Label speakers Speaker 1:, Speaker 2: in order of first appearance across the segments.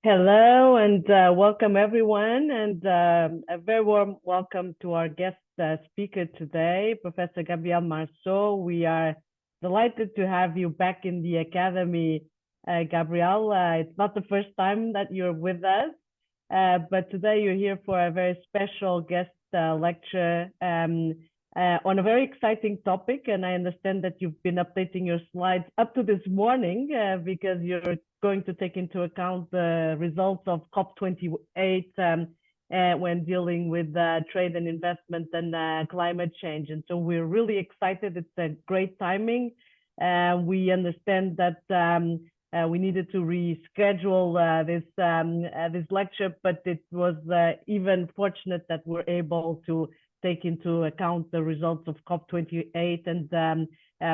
Speaker 1: Hello and welcome everyone, and a very warm welcome to our guest speaker today, Professor Gabrielle Marceau. We are delighted to have you back in the Academy, Gabrielle. It's not the first time that you're with us, but today you're here for a very special guest lecture on a very exciting topic. And I understand that you've been updating your slides up to this morning because you're going to take into account the results of COP28 when dealing with trade and investment and climate change. And so we're really excited. It's a great timing. We understand that we needed to reschedule this lecture, but it was even fortunate that we're able to take into account the results of COP28. And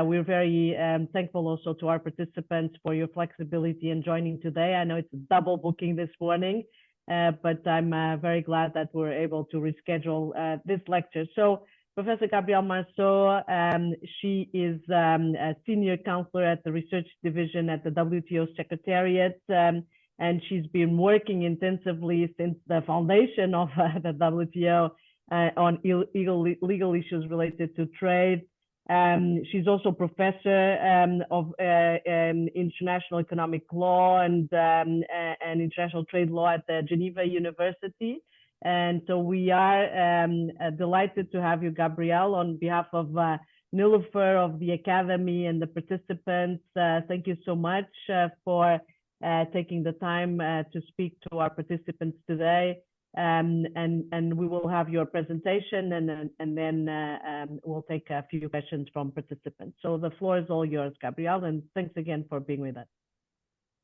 Speaker 1: we're very thankful also to our participants for your flexibility in joining today. I know it's double booking this morning, but I'm very glad that we're able to reschedule this lecture. So Professor Gabrielle Marceau, she is a senior counselor at the research division at the WTO Secretariat, and she's been working intensively since the foundation of the WTO on legal issues related to trade. She's also professor of international economic law and international trade law at the Geneva University. And so we are delighted to have you, Gabrielle, on behalf of Nilofer of the Academy and the participants. Thank you so much for taking the time to speak to our participants today. And we will have your presentation, and then we'll take a few questions from participants. So the floor is all yours, Gabrielle, and thanks again for being with us.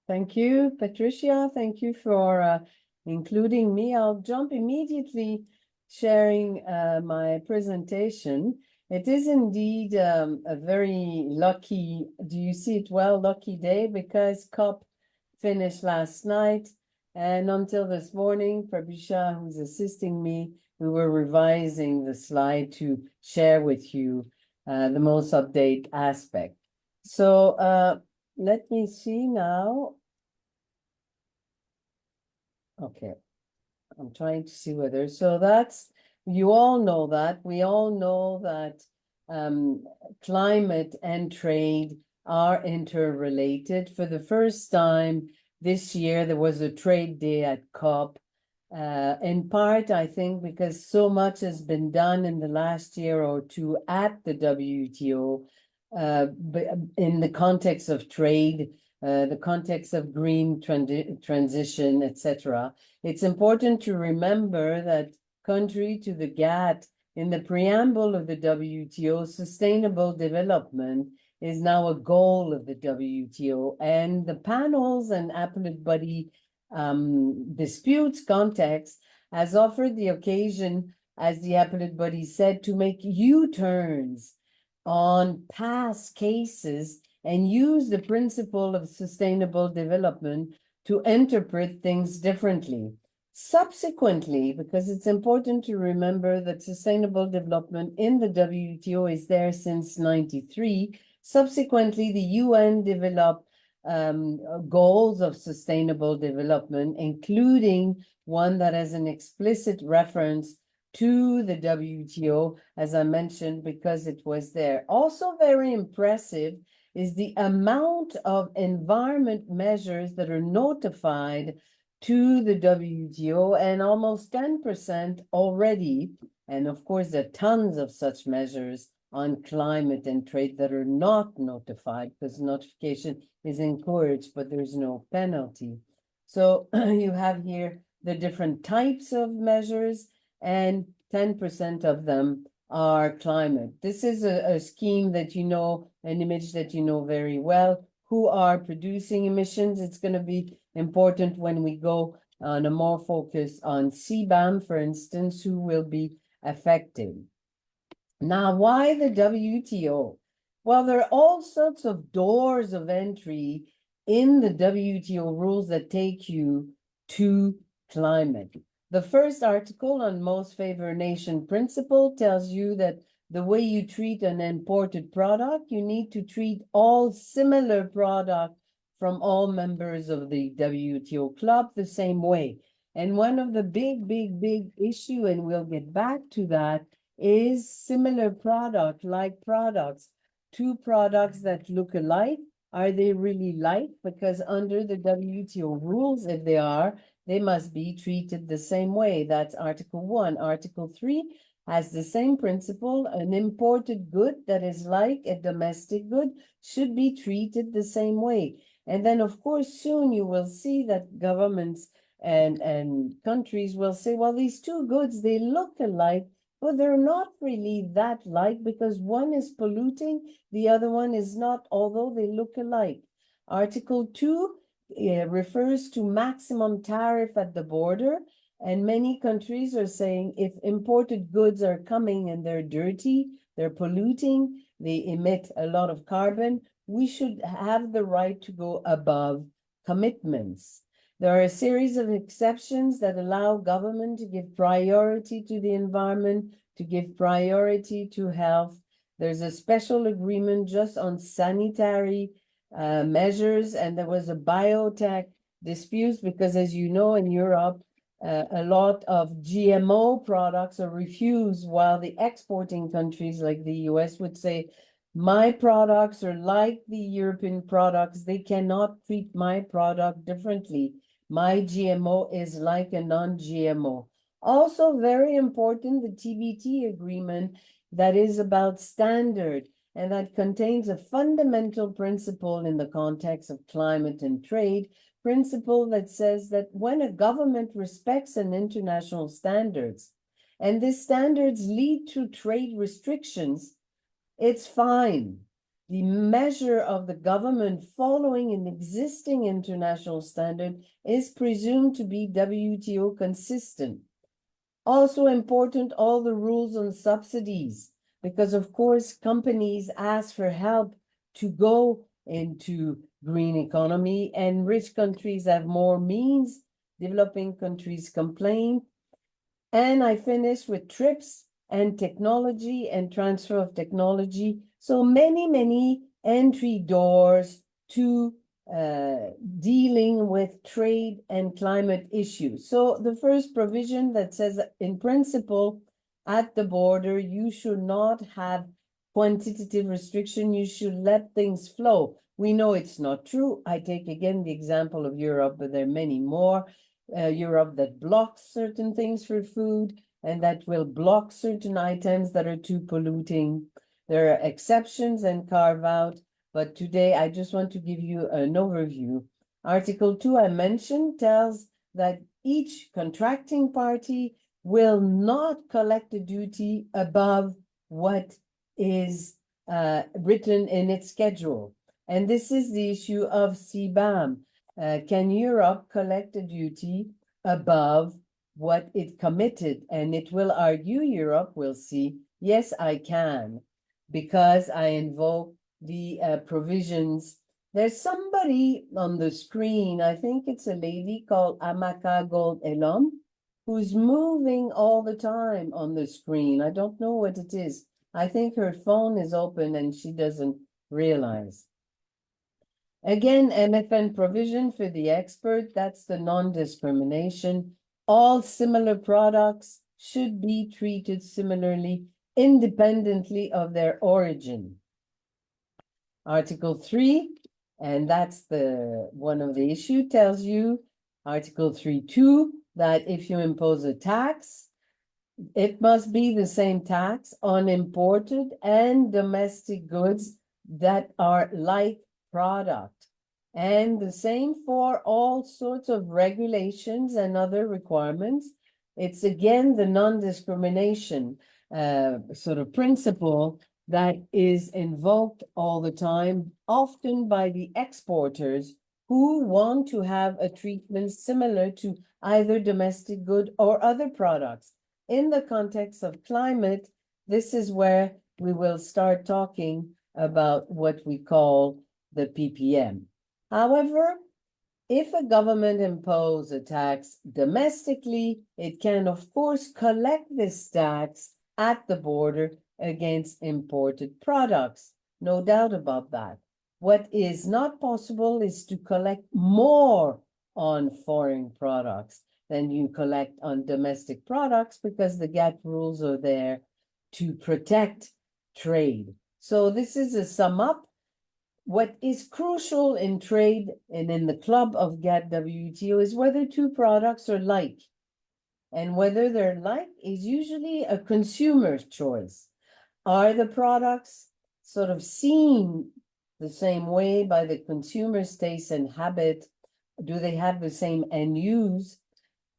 Speaker 2: Thank you, Patricia. Thank you for including me. I'll jump immediately sharing my presentation. It is indeed a very lucky, do you see it well, lucky day, because COP finished last night. And until this morning, Patricia, who's assisting me, we were revising the slide to share with you the most update aspect. So let me see now. Okay, I'm trying to see whether, so that's, you all know that, we all know that climate and trade are interrelated. For the first time this year, there was a trade day at COP, in part, I think, because so much has been done in the last year or two at the WTO in the context of trade, the context of green transition, etc. It's important to remember that contrary to the GATT, in the preamble of the WTO, sustainable development is now a goal of the WTO, and the panels and appellate body disputes context has offered the occasion, as the appellate body said, to make U-turns on past cases and use the principle of sustainable development to interpret things differently. Subsequently, because it's important to remember that sustainable development in the WTO is there since '93, subsequently the UN developed goals of sustainable development, including one that has an explicit reference to the WTO, as I mentioned, because it was there. Also very impressive is the amount of environment measures that are notified to the WTO, and almost 10% already. And of course, there are tons of such measures on climate and trade that are not notified, because notification is encouraged, but there's no penalty. So you have here the different types of measures, and 10% of them are climate. This is a scheme that you know, an image that you know very well. Who are producing emissions? It's going to be important when we go on a more focus on CBAM, for instance, who will be affected. Now, why the WTO? Well, there are all sorts of doors of entry in the WTO rules that take you to climate. The first article on most favored nation principle tells you that the way you treat an imported product, you need to treat all similar products from all members of the WTO club the same way. And one of the big issue, and we'll get back to that, is similar product, like products. Two products that look alike, are they really like? Because under the WTO rules, if they are, they must be treated the same way. That's Article 1. Article 3 has the same principle. An imported good that is like a domestic good should be treated the same way. And then, of course, soon you will see that governments and countries will say, well, these two goods, they look alike, but they're not really that like, because one is polluting, the other one is not, although they look alike. Article 2 refers to maximum tariff at the border, and many countries are saying if imported goods are coming and they're dirty, they're polluting, they emit a lot of carbon, we should have the right to go above commitments. There are a series of exceptions that allow government to give priority to the environment, to give priority to health. There's a special agreement just on sanitary measures, and there was a biotech dispute because, as you know, in Europe, a lot of GMO products are refused, while the exporting countries like the US would say, my products are like the European products. They cannot treat my product differently. My GMO is like a non-GMO. Also very important, the TBT agreement that is about standard and that contains a fundamental principle in the context of climate and trade, principle that says that when a government respects an international standards, and these standards lead to trade restrictions, it's fine. The measure of the government following an existing international standard is presumed to be WTO consistent. Also important, all the rules on subsidies, because of course companies ask for help to go into green economy, and rich countries have more means, developing countries complain. And I finish with TRIPS and technology and transfer of technology. So many entry doors to dealing with trade and climate issues. So the first provision that says, in principle, at the border, you should not have quantitative restriction. You should let things flow. We know it's not true. I take again the example of Europe, but there are many more. Europe that blocks certain things for food and that will block certain items that are too polluting. There are exceptions and carve out, but today I just want to give you an overview. Article 2 I mentioned tells that each contracting party will not collect a duty above what is written in its schedule. And this is the issue of CBAM. Can Europe collect a duty above what it committed? And it will argue, Europe will see, yes, I can, because I invoke the provisions. There's somebody on the screen, I think it's a lady called Amaka Gold Elom, who's moving all the time on the screen. I don't know what it is. I think her phone is open and she doesn't realize. Again, MFN provision for the expert, that's the non-discrimination. All similar products should be treated similarly, independently of their origin. Article 3, and that's the one of the issue, tells you, Article 3.2, that if you impose a tax, it must be the same tax on imported and domestic goods that are like product. And the same for all sorts of regulations and other requirements. It's again the non-discrimination sort of principle that is invoked all the time, often by the exporters who want to have a treatment similar to either domestic good or other products. In the context of climate, this is where we will start talking about what we call the PPM. However, if a government imposes a tax domestically, it can, of course, collect this tax at the border against imported products. No doubt about that. What is not possible is to collect more on foreign products than you collect on domestic products, because the GATT rules are there to protect trade. So this is a sum up. What is crucial in trade and in the club of GATT WTO is whether two products are like. And whether they're like is usually a consumer's choice. Are the products sort of seen the same way by the consumer's taste and habit? Do they have the same end use?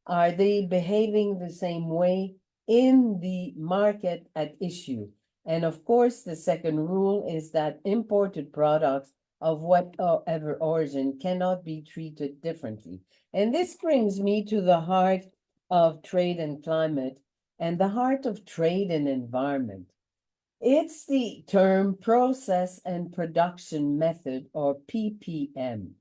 Speaker 2: Are they behaving the same way in the market at issue? And of course, the second rule is that imported products of whatever origin cannot be treated differently. And this brings me to the heart of trade and climate and the heart of trade and environment. It's the term process and production method, or PPM.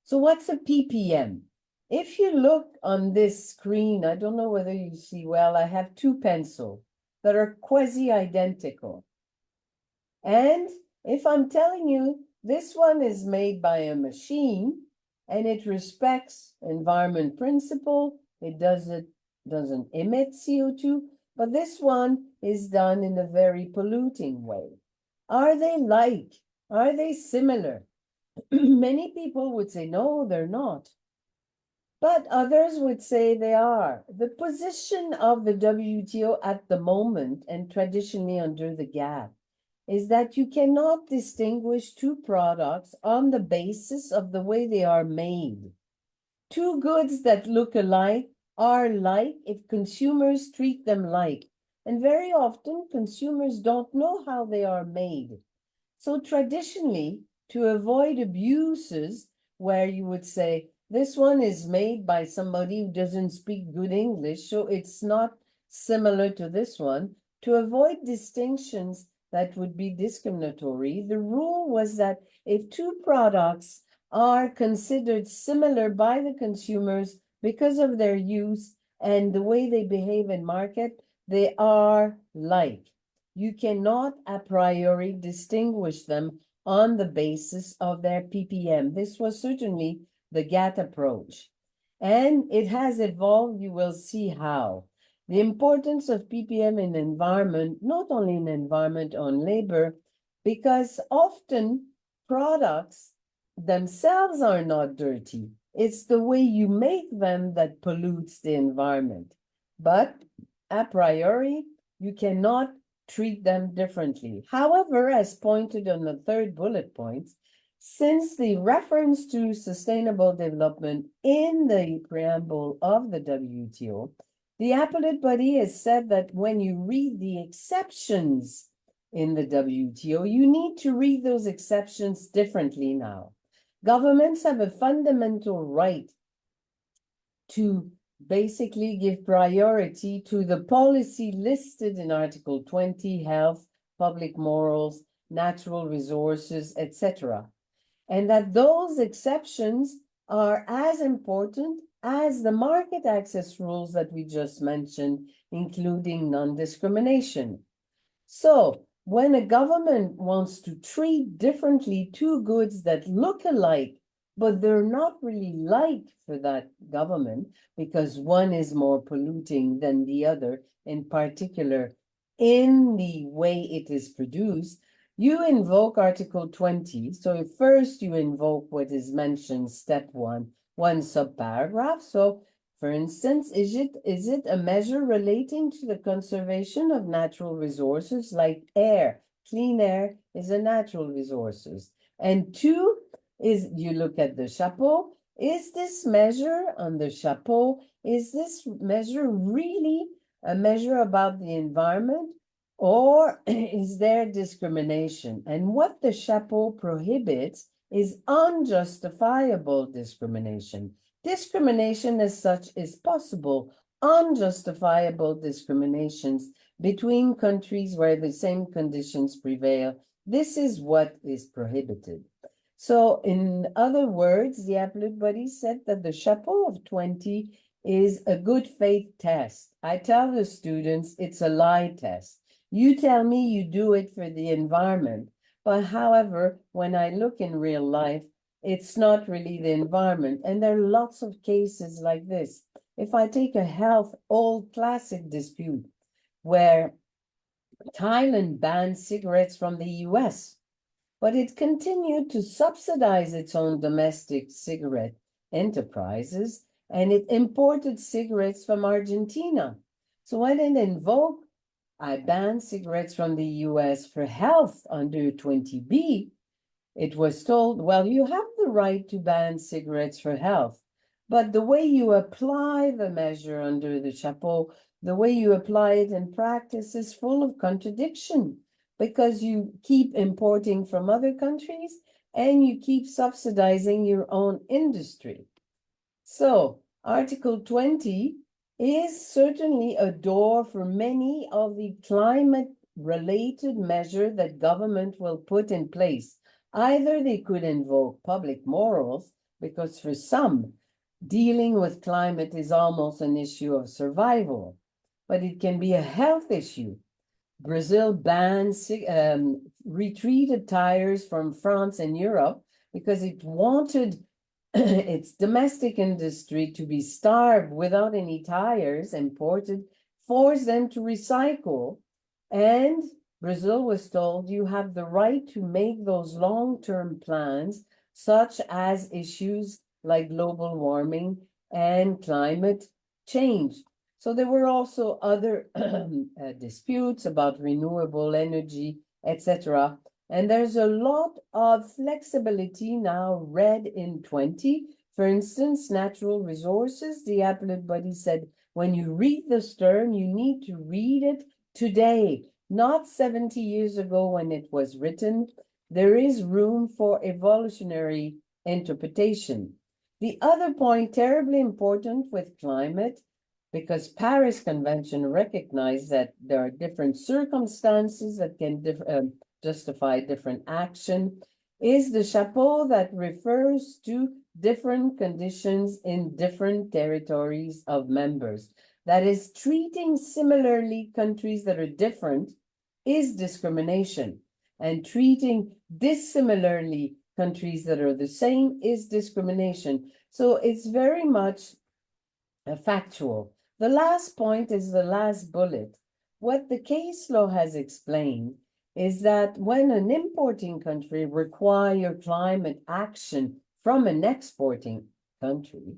Speaker 2: So what's a PPM? If you look on this screen, I don't know whether you see well, I have two pencils that are quasi-identical. And if I'm telling you this one is made by a machine and it respects environment principle, it doesn't emit CO2, but this one is done in a very polluting way. Are they like? Are they similar? Many people would say, no, they're not. But others would say they are. The position of the WTO at the moment, and traditionally under the GATT, is that you cannot distinguish two products on the basis of the way they are made. Two goods that look alike are like if consumers treat them like. And very often, consumers don't know how they are made. So traditionally, to avoid abuses where you would say, this one is made by somebody who doesn't speak good English, so it's not similar to this one, to avoid distinctions that would be discriminatory, the rule was that if two products are considered similar by the consumers because of their use and the way they behave in market, they are like. You cannot a priori distinguish them on the basis of their PPM. This was certainly the GATT approach. And it has evolved, you will see how. The importance of PPM in environment, not only in environment, on labor, because often products themselves are not dirty. It's the way you make them that pollutes the environment. But a priori, you cannot treat them differently. However, as pointed on the third bullet point, since the reference to sustainable development in the preamble of the WTO, the appellate body has said that when you read the exceptions in the WTO, you need to read those exceptions differently now. Governments have a fundamental right to basically give priority to the policy listed in Article 20, health, public morals, natural resources, etc. And that those exceptions are as important as the market access rules that we just mentioned, including non-discrimination. So when a government wants to treat differently two goods that look alike, but they're not really like for that government because one is more polluting than the other, in particular in the way it is produced, you invoke Article 20. So first you invoke what is mentioned, step one subparagraph. So for instance, is it a measure relating to the conservation of natural resources like air? Clean air is a natural resources. And two is you look at the chapeau. Is this measure on the chapeau, is this measure really a measure about the environment? Or is there discrimination? And what the chapeau prohibits is unjustifiable discrimination. Discrimination as such is possible, unjustifiable discriminations between countries where the same conditions prevail. This is what is prohibited. So in other words, the appellate body said that the chapeau of 20 is a good faith test. I tell the students it's a lie test. You tell me you do it for the environment, But however, when I look in real life, it's not really the environment. And there are lots of cases like this. If I take a health old classic dispute where Thailand banned cigarettes from the US, but it continued to subsidize its own domestic cigarette enterprises, and it imported cigarettes from Argentina. So when it invoked, I banned cigarettes from the US for health under 20B, it was told, well, you have the right to ban cigarettes for health, but the way you apply the measure under the chapeau, the way you apply it in practice is full of contradiction because you keep importing from other countries and you keep subsidizing your own industry. So Article 20 is certainly a door for many of the climate-related measures that government will put in place. Either they could invoke public morals, because for some, dealing with climate is almost an issue of survival, but it can be a health issue. Brazil banned retreated tires from France and Europe because it wanted its domestic industry to be starved without any tires imported, forced them to recycle. And Brazil was told you have the right to make those long-term plans, such as issues like global warming and climate change. So there were also other disputes about renewable energy, etc. And there's a lot of flexibility now read in 20. For instance, natural resources, the appellate body said, when you read this term, you need to read it today, not 70 years ago when it was written. There is room for evolutionary interpretation. The other point, terribly important with climate, because Paris Convention recognized that there are different circumstances that can justify different action, is the chapeau that refers to different conditions in different territories of members. That is, treating similarly countries that are different is discrimination, and treating dissimilarly countries that are the same is discrimination. So it's very much factual. The last point is the last bullet. What the case law has explained is that when an importing country requires climate action from an exporting country,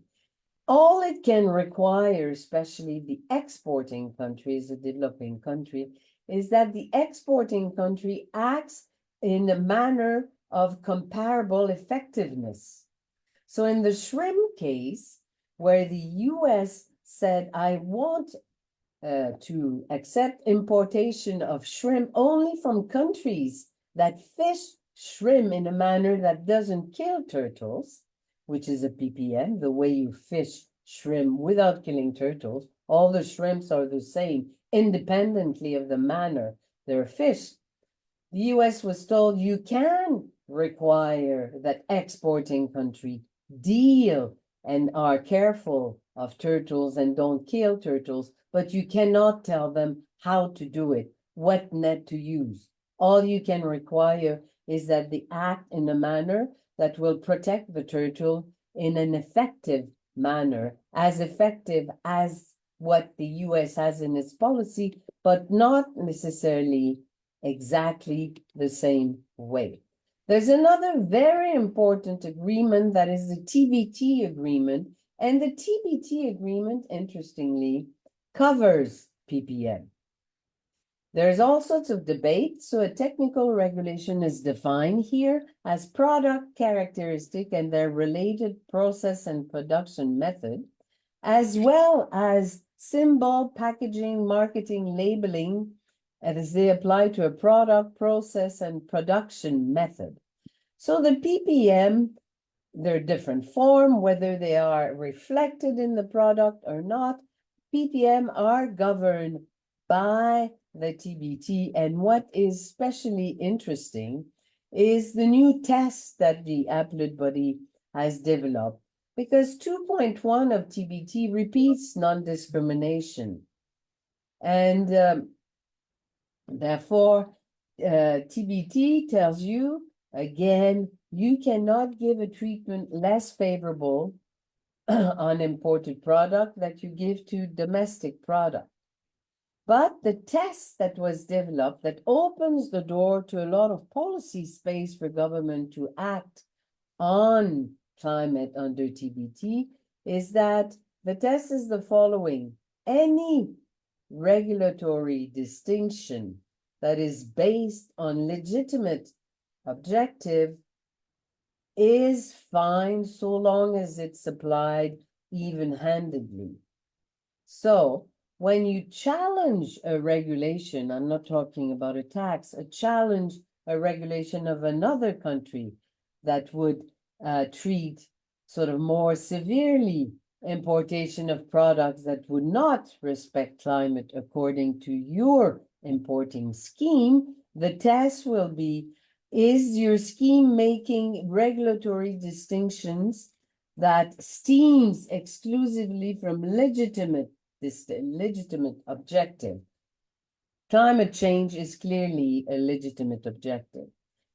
Speaker 2: all it can require, especially the exporting country, is a developing country, is that the exporting country acts in a manner of comparable effectiveness. So in the shrimp case, where the US said, I want to accept importation of shrimp only from countries that fish shrimp in a manner that doesn't kill turtles, which is a PPM, the way you fish shrimp without killing turtles. All the shrimps are the same, independently of the manner they're fished. The US was told you can require that exporting country deal and are careful of turtles and don't kill turtles, but you cannot tell them how to do it, what net to use. All you can require is that they act in a manner that will protect the turtle in an effective manner, as effective as what the US has in its policy, but not necessarily exactly the same way. There's another very important agreement that is the TBT agreement, and the TBT agreement, interestingly, covers PPM. There's all sorts of debate, so a technical regulation is defined here as product characteristic and their related process and production method, as well as symbol, packaging, marketing, labeling, as they apply to a product, process, and production method. So the PPM, they're different form, whether they are reflected in the product or not. PPM are governed by the TBT, and what is especially interesting is the new test that the appellate body has developed, because 2.1 of TBT repeats non-discrimination, and therefore TBT tells you, again, you cannot give a treatment less favorable on imported product that you give to domestic product. But the test that was developed that opens the door to a lot of policy space for government to act on climate under TBT is that the test is the following. Any regulatory distinction that is based on legitimate objective is fine so long as it's applied even-handedly. So when you challenge a regulation, I'm not talking about a tax, challenge a regulation of another country that would treat sort of more severely importation of products that would not respect climate according to your importing scheme, the test will be, is your scheme making regulatory distinctions that stems exclusively from legitimate objective? Climate change is clearly a legitimate objective.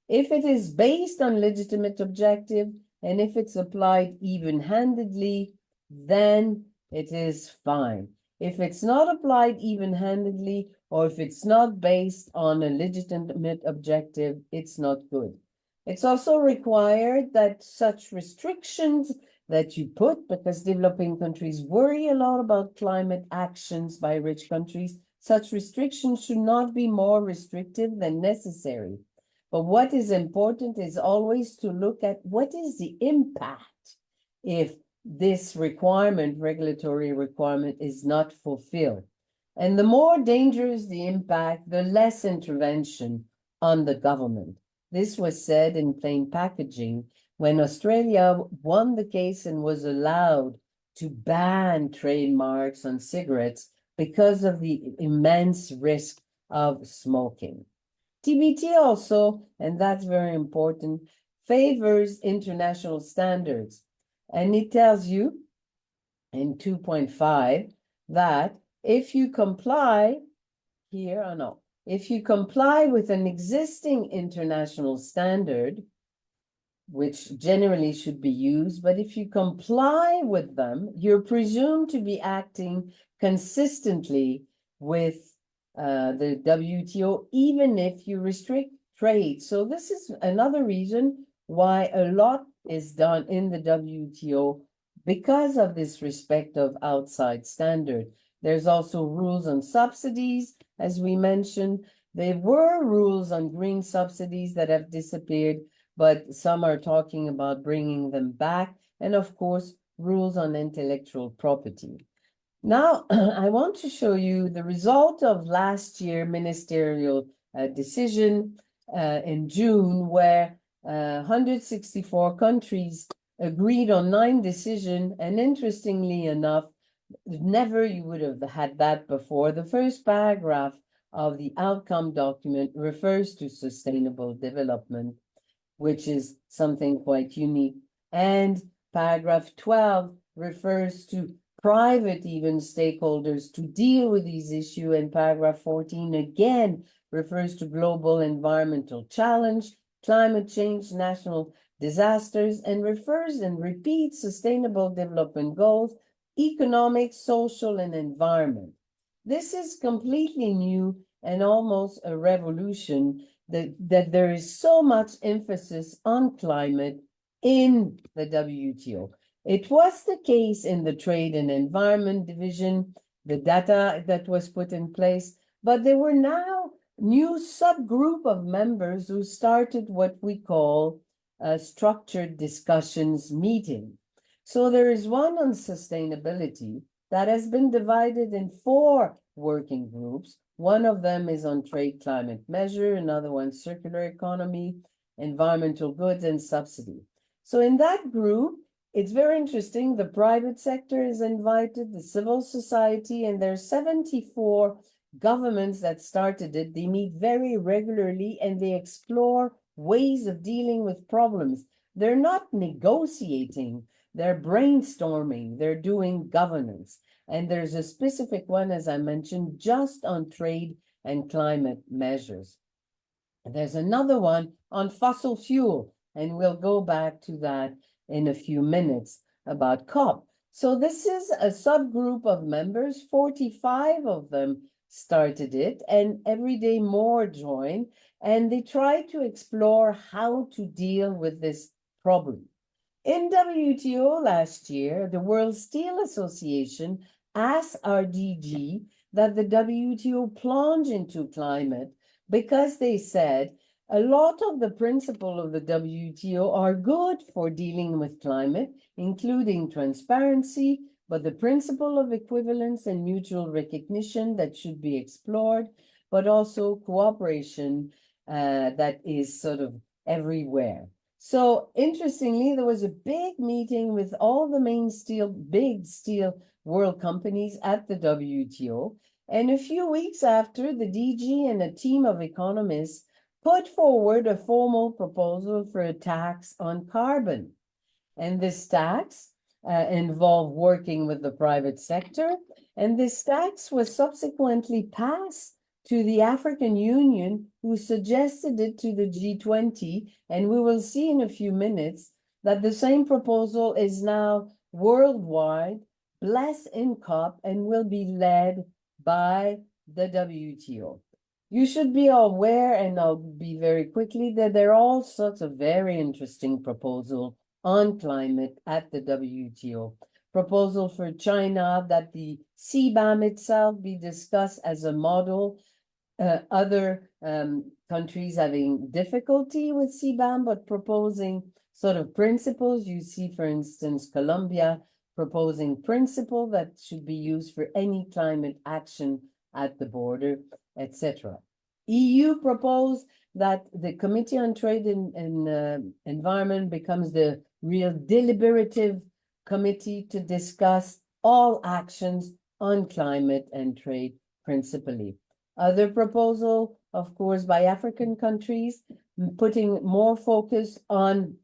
Speaker 2: If it is based on legitimate objective, and if it's applied even-handedly, then it is fine. If it's not applied even-handedly, or if it's not based on a legitimate objective, it's not good. It's also required that such restrictions that you put, because developing countries worry a lot about climate actions by rich countries, such restrictions should not be more restrictive than necessary. But what is important is always to look at what is the impact if this requirement, regulatory requirement, is not fulfilled. And the more dangerous the impact, the less intervention on the government. This was said in plain packaging when Australia won the case and was allowed to ban trademarks on cigarettes because of the immense risk of smoking. TBT also, and that's very important, favors international standards. And it tells you in 2.5 that if you comply here or no, if you comply with an existing international standard, which generally should be used, but if you comply with them, you're presumed to be acting consistently with the WTO, even if you restrict trade. So this is another reason why a lot is done in the WTO because of this respect of outside standard. There's also rules on subsidies, as we mentioned. There were rules on green subsidies that have disappeared, but some are talking about bringing them back. And of course, rules on intellectual property. Now, I want to show you the result of last year's ministerial decision in June, where 164 countries agreed on 9 decisions. And interestingly enough, never you would have had that before. The first paragraph of the outcome document refers to sustainable development, which is something quite unique. And paragraph 12 refers to private even stakeholders to deal with these issues. And paragraph 14 again refers to global environmental challenge, climate change, national disasters, and refers and repeats sustainable development goals, economic, social, and environment. This is completely new and almost a revolution that there is so much emphasis on climate in the WTO. It was the case in the Trade and Environment Division, the data that was put in place, but there were now new subgroup of members who started what we call a structured discussions meeting. So there is one on sustainability that has been divided in 4 working groups. One of them is on trade climate measure, another one circular economy, environmental goods, and subsidy. So in that group, it's very interesting. The private sector is invited, the civil society, and there are 74 governments that started it. They meet very regularly and they explore ways of dealing with problems. They're not negotiating, they're brainstorming, they're doing governance. And there's a specific one, as I mentioned, just on trade and climate measures. There's another one on fossil fuel, and we'll go back to that in a few minutes about COP. So this is a subgroup of members, 45 of them started it, and every day more join, and they try to explore how to deal with this problem. In WTO last year, the World Steel Association asked RDG that the WTO plunge into climate because they said a lot of the principles of the WTO are good for dealing with climate, including transparency, but the principle of equivalence and mutual recognition that should be explored, but also cooperation that is sort of everywhere. So interestingly, there was a big meeting with all the main big steel world companies at the WTO. And a few weeks after, the DG and a team of economists put forward a formal proposal for a tax on carbon. And this tax involved working with the private sector. And this tax was subsequently passed to the African Union, who suggested it to the G20. And we will see in a few minutes that the same proposal is now worldwide, blessed in COP, and will be led by the WTO. You should be aware, and I'll be very quickly, that there are all sorts of very interesting proposals on climate at the WTO. Proposal for China that the CBAM itself be discussed as a model. Other countries having difficulty with CBAM, but proposing sort of principles. You see, for instance, Colombia proposing principle that should be used for any climate action at the border, etc. EU proposed that the Committee on Trade and Environment becomes the real deliberative committee to discuss all actions on climate and trade principally. Other proposal, of course, by African countries, putting more focus on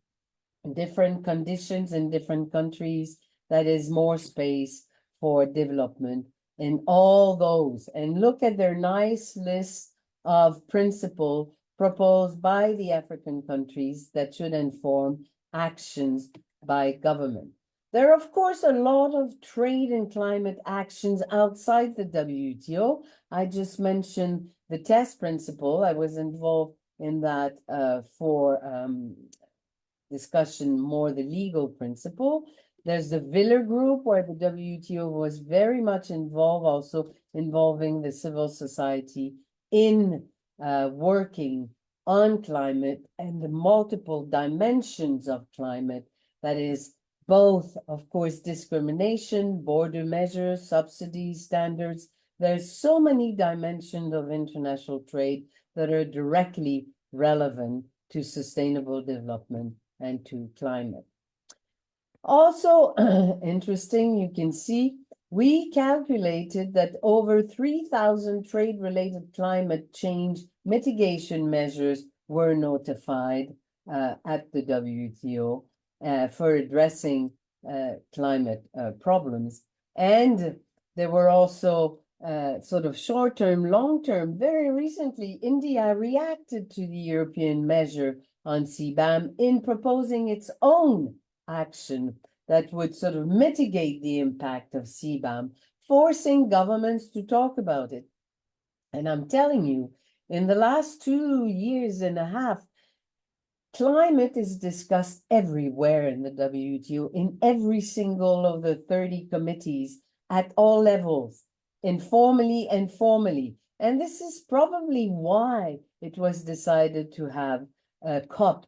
Speaker 2: different conditions in different countries, that is more space for development in all those. And look at their nice list of principles proposed by the African countries that should inform actions by government. There are, of course, a lot of trade and climate actions outside the WTO. I just mentioned the test principle. I was involved in that for discussion, more the legal principle. There's the Viller Group, where the WTO was very much involved, also involving the civil society in working on climate and the multiple dimensions of climate, that is, both, of course, discrimination, border measures, subsidies, standards. There's so many dimensions of international trade that are directly relevant to sustainable development and to climate. Also interesting, you can see, we calculated that over 3,000 trade-related climate change mitigation measures were notified at the WTO for addressing climate problems. And there were also sort of short-term, long-term. Very recently, India reacted to the European measure on CBAM in proposing its own action that would sort of mitigate the impact of CBAM, forcing governments to talk about it. And I'm telling you, in the last 2.5 years, climate is discussed everywhere in the WTO, in every single of the 30 committees at all levels, informally and formally. And this is probably why it was decided to have a COP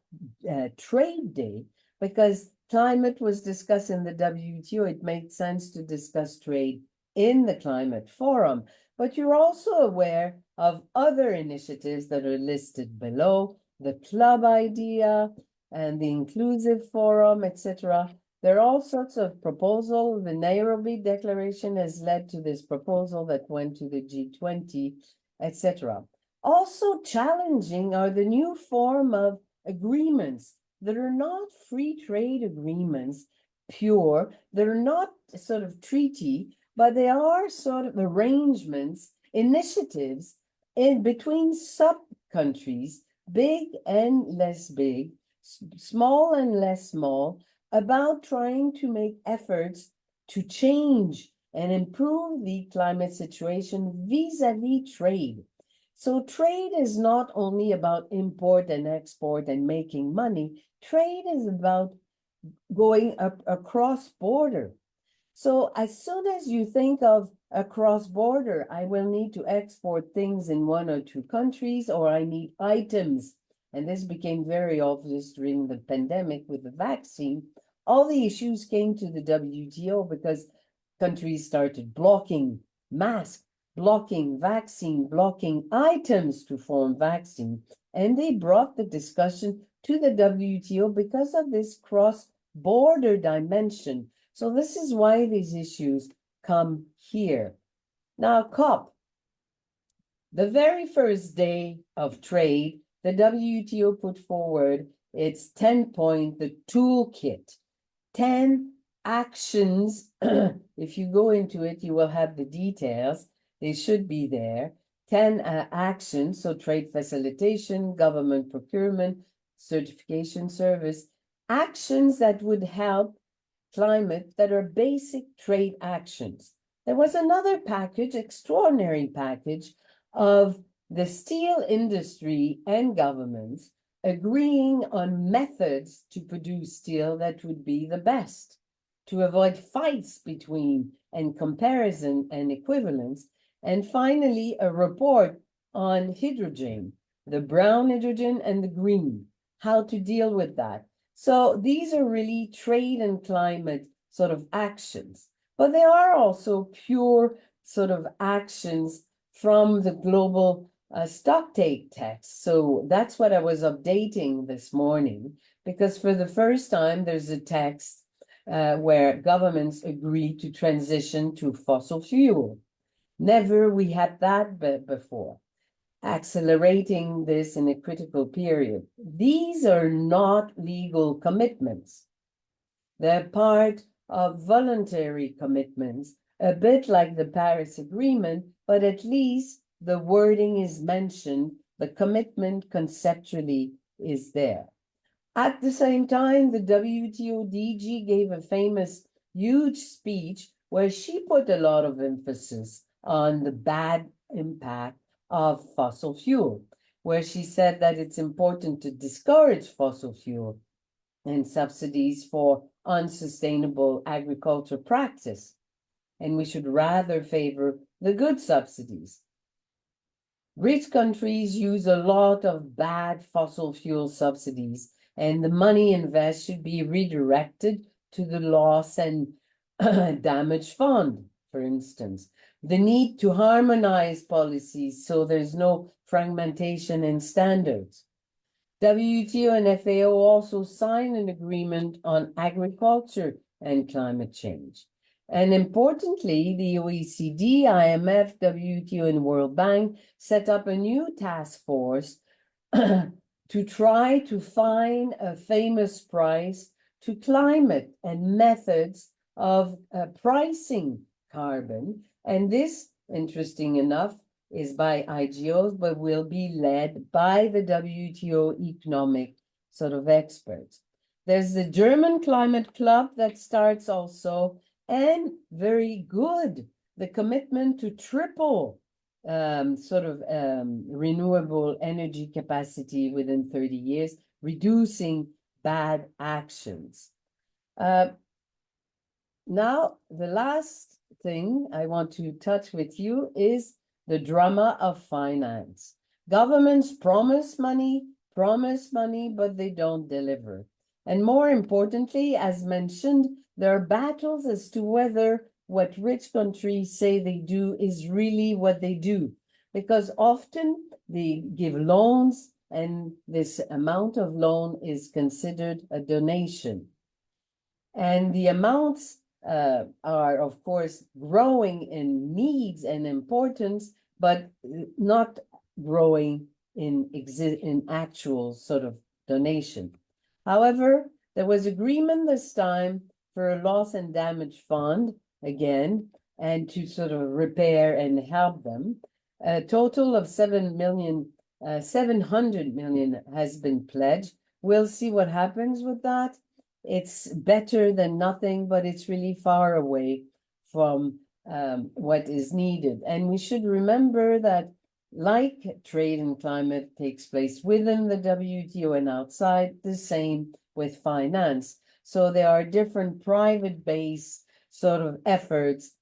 Speaker 2: trade day, because climate was discussed in the WTO. It made sense to discuss trade in the climate forum. But you're also aware of other initiatives that are listed below, the club idea and the inclusive forum, etc. There are all sorts of proposals. The Nairobi Declaration has led to this proposal that went to the G20, etc. Also challenging are the new form of agreements that are not free trade agreements, pure, that are not sort of treaty, but they are sort of arrangements, initiatives in between sub-countries big and less big, small and less small, about trying to make efforts to change and improve the climate situation vis-a-vis trade. So trade is not only about import and export and making money. Trade is about going across border. So as soon as you think of a cross-border, I will need to export things in one or two countries, or I need items. And this became very obvious during the pandemic with the vaccine. All the issues came to the WTO because countries started blocking masks, blocking vaccine, blocking items to form vaccine. And they brought the discussion to the WTO because of this cross-border dimension. So this is why these issues come here. Now, COP, the very first day of trade, the WTO put forward its 10-point, the toolkit, 10 actions. If you go into it, you will have the details. They should be there. 10 actions, so trade facilitation, government procurement, certification service, actions that would help climate that are basic trade actions. There was another package, extraordinary package, of the steel industry and governments agreeing on methods to produce steel that would be the best, to avoid fights between and comparison and equivalence, and finally a report on hydrogen, the brown hydrogen and the green, how to deal with that. So these are really trade and climate sort of actions, but there are also pure sort of actions from the global stocktake text. So that's what I was updating this morning, because for the first time, there's a text where governments agree to transition to fossil fuel. Never we had that before. Accelerating this in a critical period. These are not legal commitments. They're part of voluntary commitments, a bit like the Paris Agreement, but at least the wording is mentioned, the commitment conceptually is there. At the same time, the WTO DG gave a famous, huge speech where she put a lot of emphasis on the bad impact of fossil fuel, where she said that it's important to discourage fossil fuel and subsidies for unsustainable agriculture practice, and we should rather favor the good subsidies. Rich countries use a lot of bad fossil fuel subsidies, and the money invested should be redirected to the loss and damage fund, for instance. The need to harmonize policies so there's no fragmentation in standards. WTO and FAO also signed an agreement on agriculture and climate change. And importantly, the OECD, IMF, WTO, and World Bank set up a new task force to try to find a famous price to climate and methods of pricing carbon. And this, interesting enough, is by IGOs, but will be led by the WTO economic sort of experts. There's the German Climate Club that starts also, and very good, the commitment to triple renewable energy capacity within 30 years, reducing bad actions. Now, the last thing I want to touch with you is the drama of finance. Governments promise money, but they don't deliver. And more importantly, as mentioned, there are battles as to whether what rich countries say they do is really what they do. Because often they give loans, and this amount of loan is considered a donation. And the amounts are, of course, growing in needs and importance, but not growing in actual sort of donation. However, there was agreement this time for a loss and damage fund again, and to sort of repair and help them. A total of 7 million 700 million has been pledged. We'll see what happens with that. It's better than nothing, but it's really far away from what is needed. And we should remember that like trade and climate takes place within the WTO and outside, the same with finance. So there are different private-based sort of efforts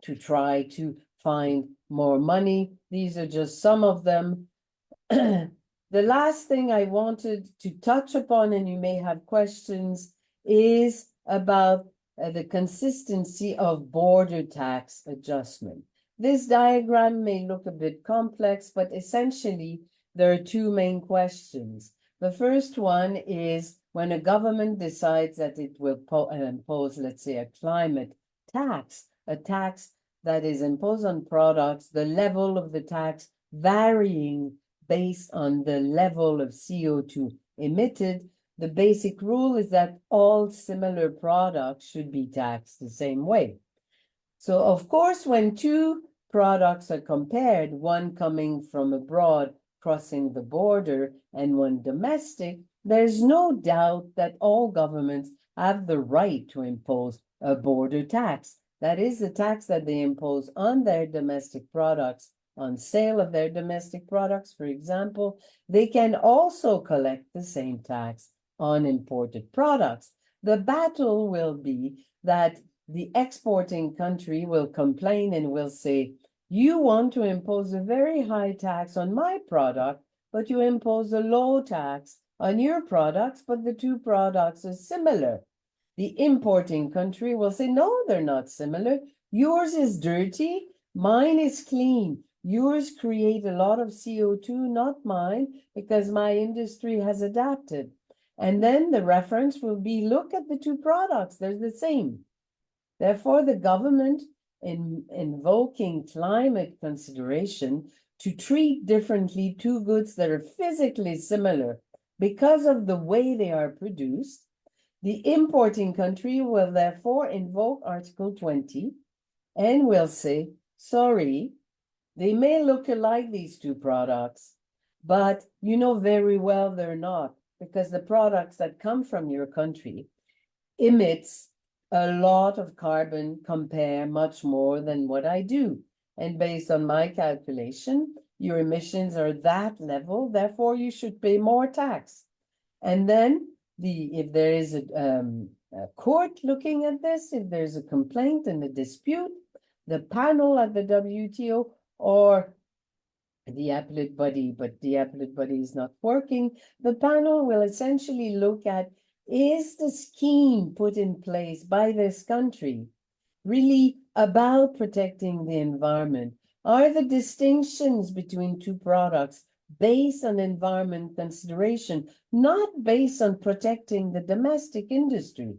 Speaker 2: to try to find more money. These are just some of them. The last thing I wanted to touch upon, and you may have questions, is about the consistency of border tax adjustment. This diagram may look a bit complex, but essentially there are two main questions. The first one is when a government decides that it will impose, let's say, a climate tax, a tax that is imposed on products, the level of the tax varying based on the level of CO2 emitted. The basic rule is that all similar products should be taxed the same way. So, of course, when two products are compared, one coming from abroad, crossing the border, and one domestic, there's no doubt that all governments have the right to impose a border tax. That is the tax that they impose on their domestic products, on sale of their domestic products, for example. They can also collect the same tax on imported products. The battle will be that the exporting country will complain and will say, you want to impose a very high tax on my product, but you impose a low tax on your products, but the two products are similar. The importing country will say, no, they're not similar. Yours is dirty, mine is clean. Yours create a lot of CO2, not mine, because my industry has adapted. And then the reference will be, look at the two products, they're the same. Therefore, the government, in invoking climate consideration, to treat differently two goods that are physically similar because of the way they are produced, the importing country will therefore invoke Article 20 and will say, sorry, they may look alike, these two products, but you know very well they're not, because the products that come from your country emits a lot of carbon, compare much more than what I do. And based on my calculation, your emissions are that level, therefore you should pay more tax. And then if there is a court looking at this, if there's a complaint and a dispute, the panel at the WTO or the appellate body, but the appellate body is not working, the panel will essentially look at, is the scheme put in place by this country really about protecting the environment? Are the distinctions between two products based on environment consideration, not based on protecting the domestic industry?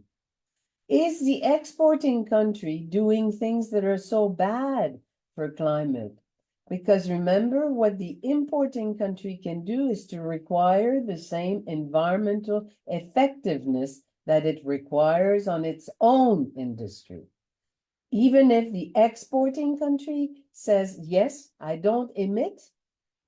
Speaker 2: Is the exporting country doing things that are so bad for climate? Because remember, what the importing country can do is to require the same environmental effectiveness that it requires on its own industry. Even if the exporting country says, yes, I don't emit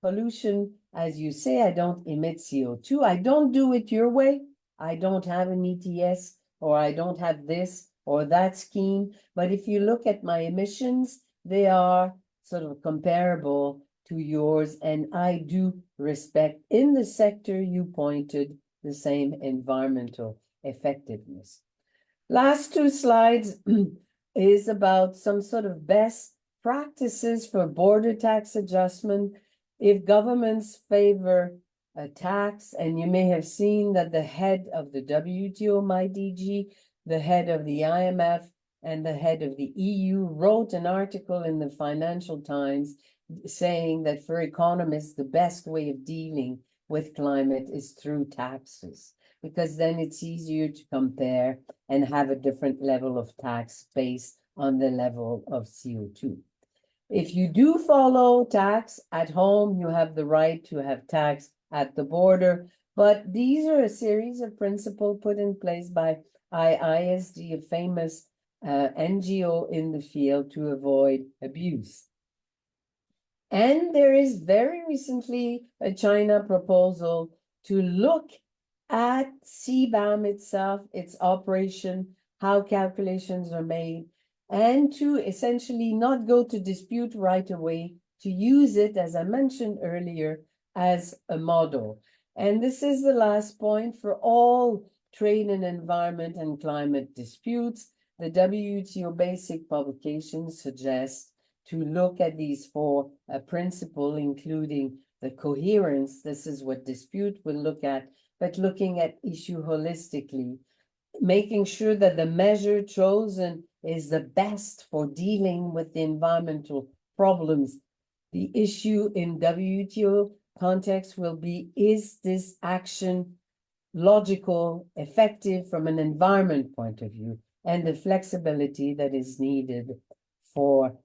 Speaker 2: pollution, as you say, I don't emit CO2, I don't do it your way, I don't have an ETS, or I don't have this or that scheme, but if you look at my emissions, they are sort of comparable to yours, and I do respect in the sector you pointed the same environmental effectiveness. Last two slides is about some sort of best practices for border tax adjustment. If governments favor a tax, and you may have seen that the head of the WTO, my DG, the head of the IMF, and the head of the EU wrote an article in the Financial Times saying that for economists, the best way of dealing with climate is through taxes, because then it's easier to compare and have a different level of tax based on the level of CO2. If you do follow tax at home, you have the right to have tax at the border, but these are a series of principles put in place by IISD, a famous NGO in the field, to avoid abuse. And there is very recently a China proposal to look at CBAM itself, its operation, how calculations are made, and to essentially not go to dispute right away, to use it, as I mentioned earlier, as a model. And this is the last point for all trade and environment and climate disputes. The WTO basic publications suggest to look at these four principles, including the coherence. This is what dispute will look at, but looking at issue holistically, making sure that the measure chosen is the best for dealing with the environmental problems. The issue in WTO context will be, is this action logical, effective from an environment point of view, and the flexibility that is needed for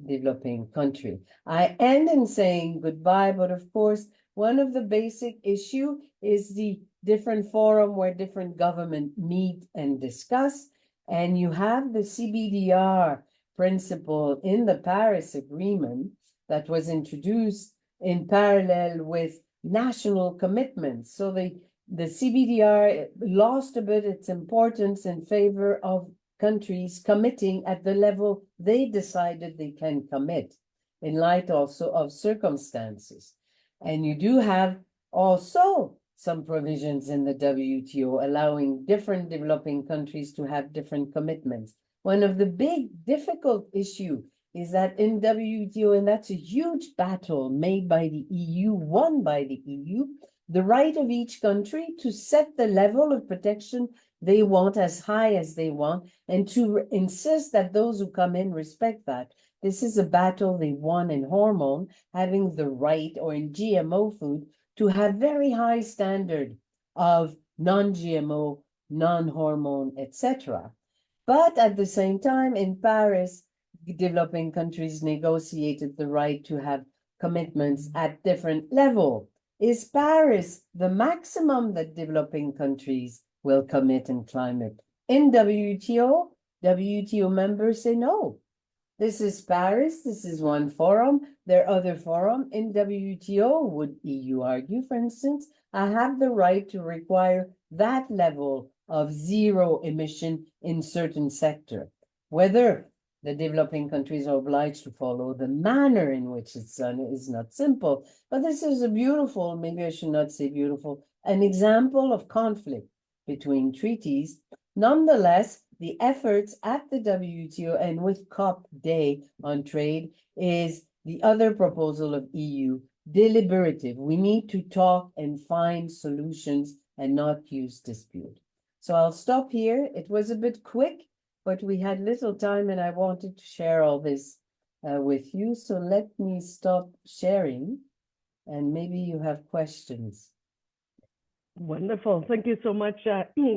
Speaker 2: developing country. I end in saying goodbye, but of course, one of the basic issue is the different forum where different government meet and discuss, and you have the CBDR principle in the Paris Agreement that was introduced in parallel with national commitments. So the CBDR lost a bit its importance in favor of countries committing at the level they decided they can commit, in light also of circumstances. And you do have also some provisions in the WTO allowing different developing countries to have different commitments. One of the big difficult issue is that in WTO, and that's a huge battle made by the EU, won by the EU, the right of each country to set the level of protection they want as high as they want, and to insist that those who come in respect that. This is a battle they won in hormone, having the right, or in GMO food, to have very high standard of non-GMO, non-hormone, etc. But at the same time, in Paris, developing countries negotiated the right to have commitments at different level. Is Paris the maximum that developing countries will commit in climate? In WTO, WTO members say no. This is Paris, this is one forum, there are other forums. In WTO, would EU argue, for instance, I have the right to require that level of zero emission in certain sector. Whether the developing countries are obliged to follow the manner in which it's done is not simple, but this is a beautiful, maybe I should not say beautiful, an example of conflict between treaties. Nonetheless, the efforts at the WTO and with COP Day on trade is the other proposal of EU, deliberative. We need to talk and find solutions and not use dispute. So I'll stop here. It was a bit quick, but we had little time and I wanted to share all this with you. So let me stop sharing and maybe you have questions.
Speaker 1: Wonderful. Thank you so much,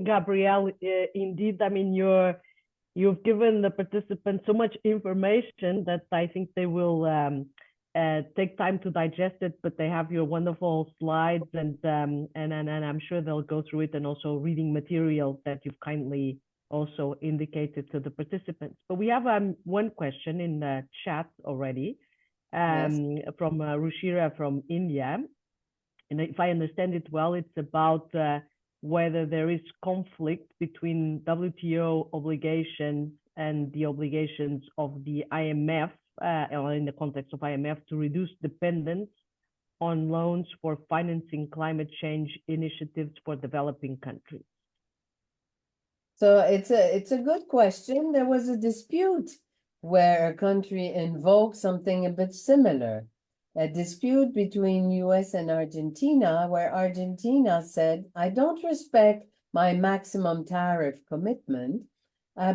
Speaker 1: Gabrielle. Indeed, I mean, you've given the participants so much information that I think they will take time to digest it, but they have your wonderful slides and I'm sure they'll go through it, and also reading material that you've kindly also indicated to the participants. But we have one question in the chat already from Rushira from India. And if I understand it well, it's about whether there is conflict between WTO obligations and the obligations of the IMF, or in the context of IMF, to reduce dependence on loans for financing climate change initiatives for developing countries.
Speaker 2: So it's a good question. There was a dispute where a country invoked something a bit similar. A dispute between US and Argentina, where Argentina said, I don't respect my maximum tariff commitment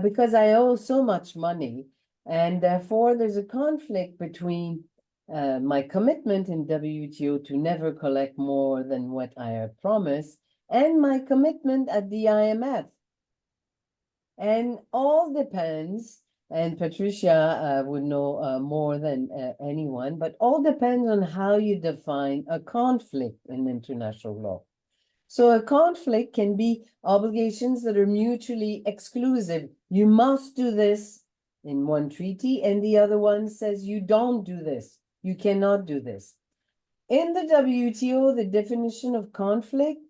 Speaker 2: because I owe so much money. And therefore, there's a conflict between my commitment in WTO to never collect more than what I have promised and my commitment at the IMF. And all depends, and Patricia would know more than anyone, but all depends on how you define a conflict in international law. So a conflict can be obligations that are mutually exclusive. You must do this in one treaty, and the other one says you don't do this. You cannot do this. In the WTO, the definition of conflict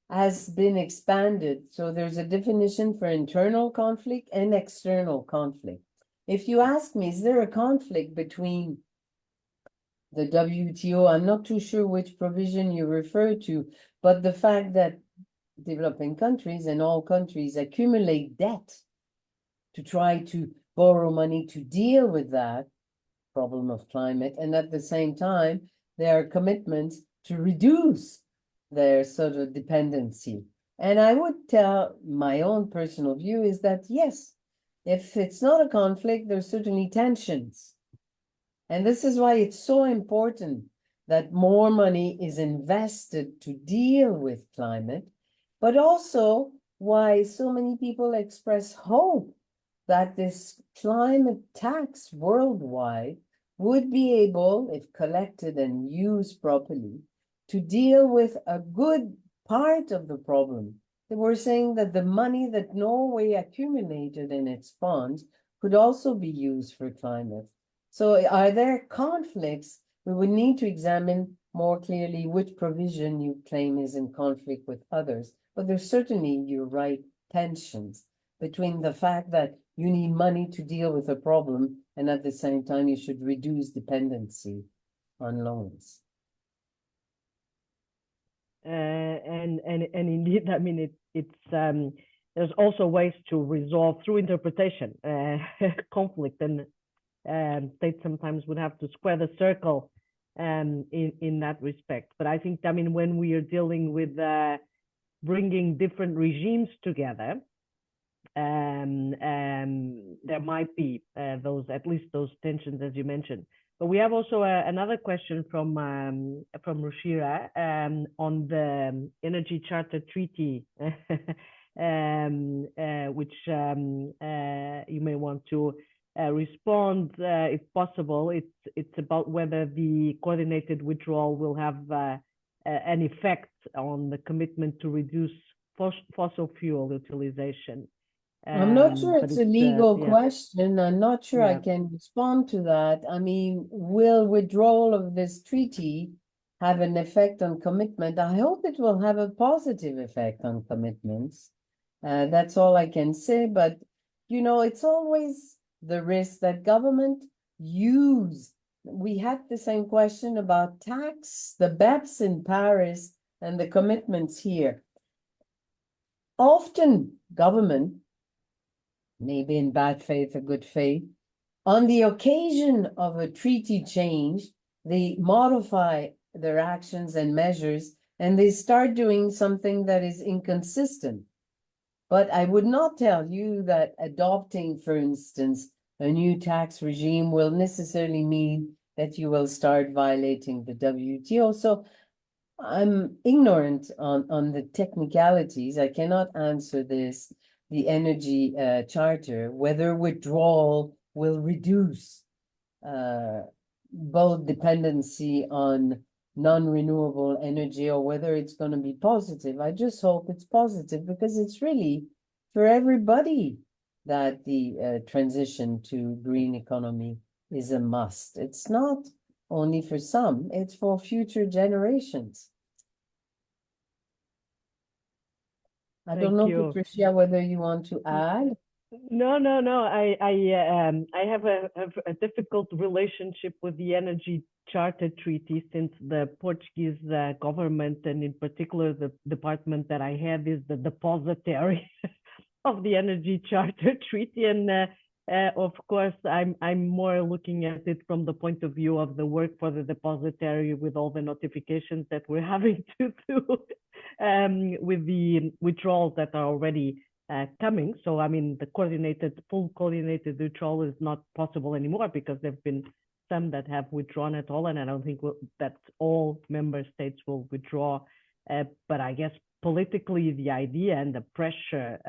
Speaker 2: has been expanded. So there's a definition for internal conflict and external conflict. If you ask me, is there a conflict between the WTO? I'm not too sure which provision you refer to, but the fact that developing countries and all countries accumulate debt to try to borrow money to deal with that problem of climate, and at the same time, there are commitments to reduce their sort of dependency. And I would tell my own personal view is that, yes, if it's not a conflict, there's certainly tensions. And this is why it's so important that more money is invested to deal with climate, but also why so many people express hope that this climate tax worldwide would be able, if collected and used properly, to deal with a good part of the problem. They were saying that the money that Norway accumulated in its funds could also be used for climate. So are there conflicts? We would need to examine more clearly which provision you claim is in conflict with others. But there's certainly, you're right, tensions between the fact that you need money to deal with a problem, and at the same time, you should reduce dependency on loans.
Speaker 1: And indeed, I mean, it's there's also ways to resolve through interpretation conflict, and states sometimes would have to square the circle in that respect. But I think, I mean, when we are dealing with bringing different regimes together, there might be at least those tensions, as you mentioned. But we have also another question from Rushira on the Energy Charter Treaty, which you may want to respond if possible. It's about whether the coordinated withdrawal will have an effect on the commitment to reduce fossil fuel utilization.
Speaker 2: I'm not sure it's a legal
Speaker 1: yeah.
Speaker 2: question. I'm not sure I
Speaker 1: Yeah.
Speaker 2: can respond to that. I mean, will withdrawal of this treaty have an effect on commitment? I hope it will have a positive effect on commitments. That's all I can say. But, you know, it's always the risk that government use. We had the same question about tax, the BEPS in Paris, and the commitments here. Often government, maybe in bad faith or good faith, on the occasion of a treaty change, they modify their actions and measures, and they start doing something that is inconsistent. But I would not tell you that adopting, for instance, a new tax regime will necessarily mean that you will start violating the WTO. So I'm ignorant on the technicalities. I cannot answer this. The energy charter, whether withdrawal will reduce both dependency on non-renewable energy, or whether it's going to be positive. I just hope it's positive, because it's really for everybody that the transition to green economy is a must. It's not only for some, it's for future generations. I don't know, Patricia, whether you want to add.
Speaker 1: No. I have a difficult relationship with the Energy Charter Treaty, since the Portuguese government, and in particular the department that I have, is the depositary of the Energy Charter Treaty, and of course I'm more looking at it from the point of view of the work for the depositary, with all the notifications that we're having to do with the withdrawals that are already coming. So I mean, the full coordinated withdrawal is not possible anymore, because there've been some that have withdrawn at all, and I don't think that all member states will withdraw. But I guess politically, the idea and the pressure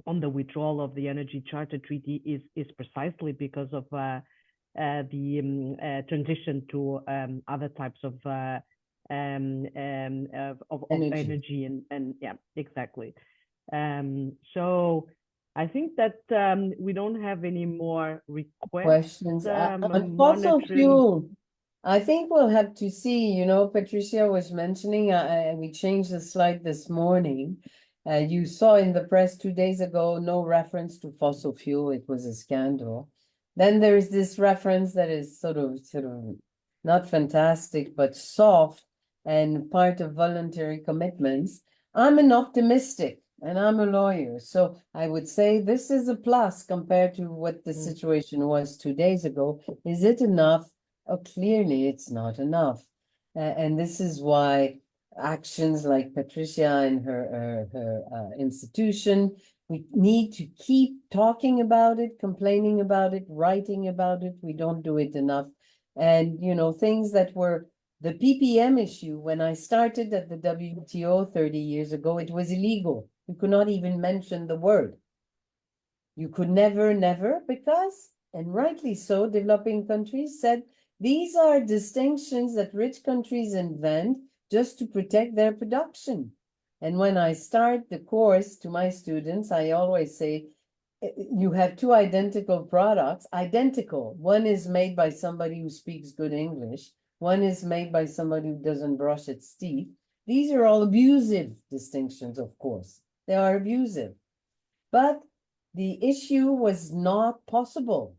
Speaker 1: on the withdrawal of the Energy Charter Treaty is precisely because of the transition to other types of energy, and yeah, exactly. So I think that we don't have any more requests
Speaker 2: questions on fossil fuel. I think we'll have to see, you know, Patricia was mentioning, we changed the slide this morning. You saw in the press 2 days ago, no reference to fossil fuel. It was a scandal. Then there's this reference that is sort of not fantastic, but soft and part of voluntary commitments. I'm an optimistic and I'm a lawyer. So I would say this is a plus compared to what the situation was 2 days ago. Is it enough? Oh, clearly it's not enough. And this is why actions like Patricia and her institution, we need to keep talking about it, complaining about it, writing about it. We don't do it enough. And, you know, things that were the PPM issue, when I started at the WTO 30 years ago, it was illegal. You could not even mention the word. You could never, because, and rightly so, developing countries said, these are distinctions that rich countries invent just to protect their production. And when I start the course to my students, I always say, you have two identical products, identical. One is made by somebody who speaks good English. One is made by somebody who doesn't brush its teeth. These are all abusive distinctions, of course. They are abusive. But the issue was not possible.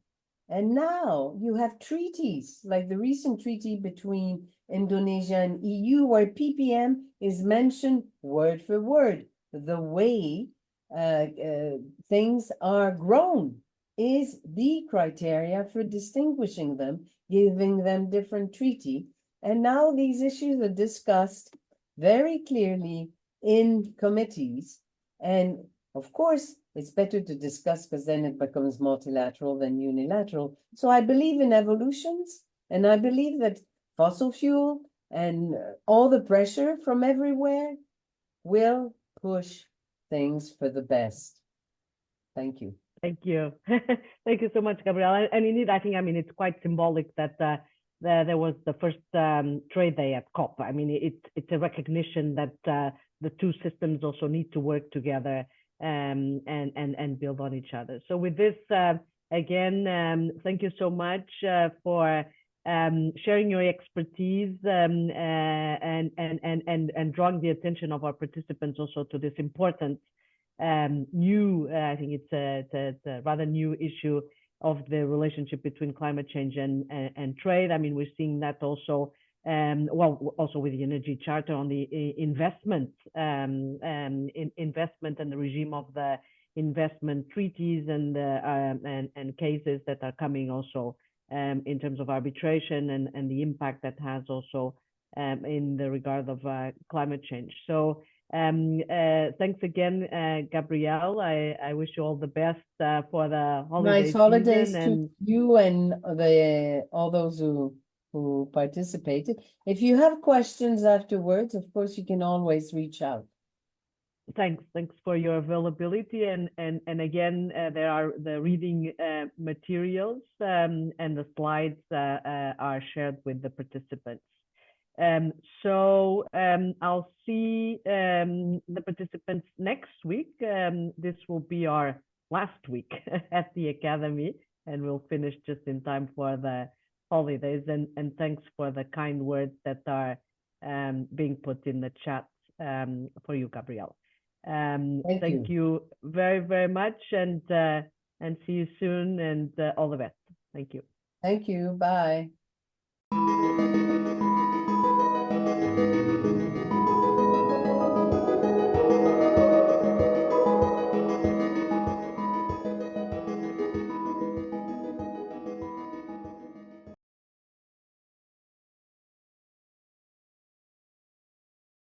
Speaker 2: And now you have treaties, like the recent treaty between Indonesia and EU, where PPM is mentioned word for word. The way things are grown is the criteria for distinguishing them, giving them different treaty. And now these issues are discussed very clearly in committees. And of course, it's better to discuss because then it becomes multilateral than unilateral. So I believe in evolutions, and I believe that fossil fuel and all the pressure from everywhere will push things for the best. Thank you.
Speaker 1: Thank you. Thank you so much, Gabrielle. And indeed, I think, I mean, it's quite symbolic that there was the first trade day at COP. I mean, it's a recognition that the two systems also need to work together and build on each other. So with this, again, thank you so much for sharing your expertise and drawing the attention of our participants also to this important new, I think it's a rather new issue of the relationship between climate change and trade. I mean, we're seeing that also, well, also with the Energy Charter on the investment, investment and the regime of the investment treaties and cases that are coming also in terms of arbitration and the impact that has also in the regard of climate change. So thanks again, Gabrielle. I wish you all the best for the holiday
Speaker 2: Nice holidays
Speaker 1: season.
Speaker 2: to you and all those who participated. If you have questions afterwards, of course, you can always reach out.
Speaker 1: Thanks for your availability and again there are the reading materials and the slides are shared with the participants. So I'll see the participants next week. This will be our last week at the Academy, and we'll finish just in time for the holidays. And thanks for the kind words that are being put in the chat for you, Gabrielle. Thank you very, very much, and see you soon, and all the best. Thank you.
Speaker 2: Thank you. Bye.